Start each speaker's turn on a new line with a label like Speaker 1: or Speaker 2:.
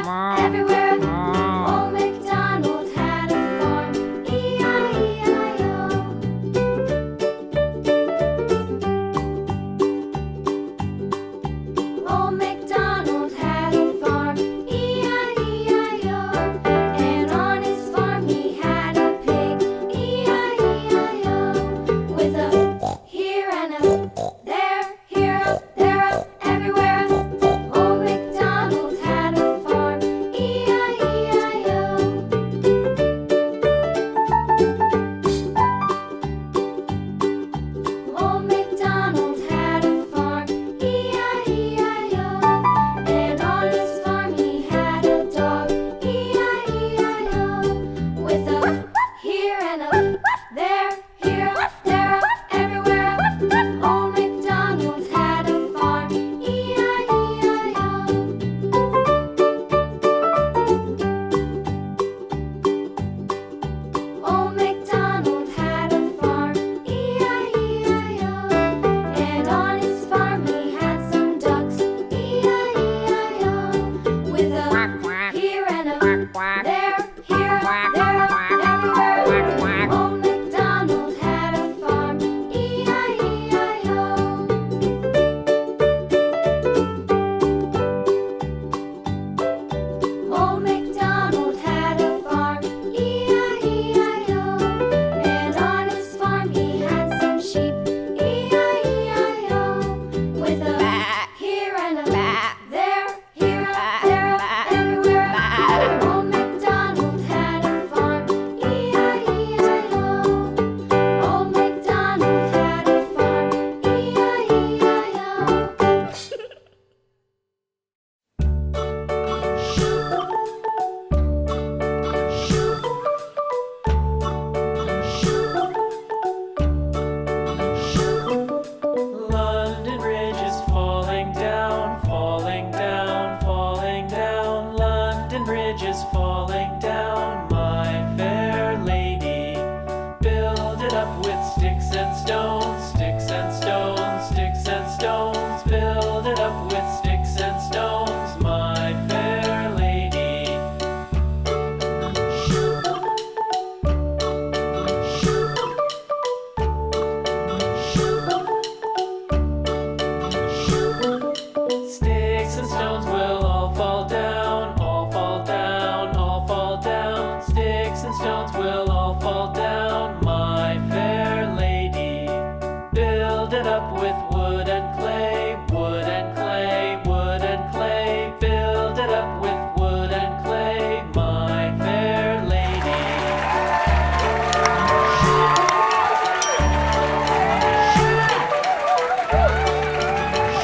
Speaker 1: everywhere. Old MacDonald had a farm, E-I-E-I-O. Old MacDonald had a farm, E-I-E-I-O. And on his farm he had a pig, E-I-E-I-O. With a here and a there, here up, there up, everywhere. Old MacDonald had a farm, E-I-E-I-O. Old MacDonald had a farm, E-I-E-I-O. And on his farm he had a dog, E-I-E-I-O. With a here and a there, here up, there up, everywhere. Old MacDonald had a farm, E-I-E-I-O. Old MacDonald had a farm, E-I-E-I-O. And on his farm he had some ducks, E-I-E-I-O. With a here and a there, here, there, everywhere. Old MacDonald had a farm, E-I-E-I-O. Old MacDonald had a farm, E-I-E-I-O. And on his farm he had some sheep, E-I-E-I-O. With a here and a there, here, there, everywhere. Old MacDonald had a farm, E-I-E-I-O. Old MacDonald had a farm, E-I-E-I-O.
Speaker 2: London Bridge is falling down, falling down, falling down. London Bridge is falling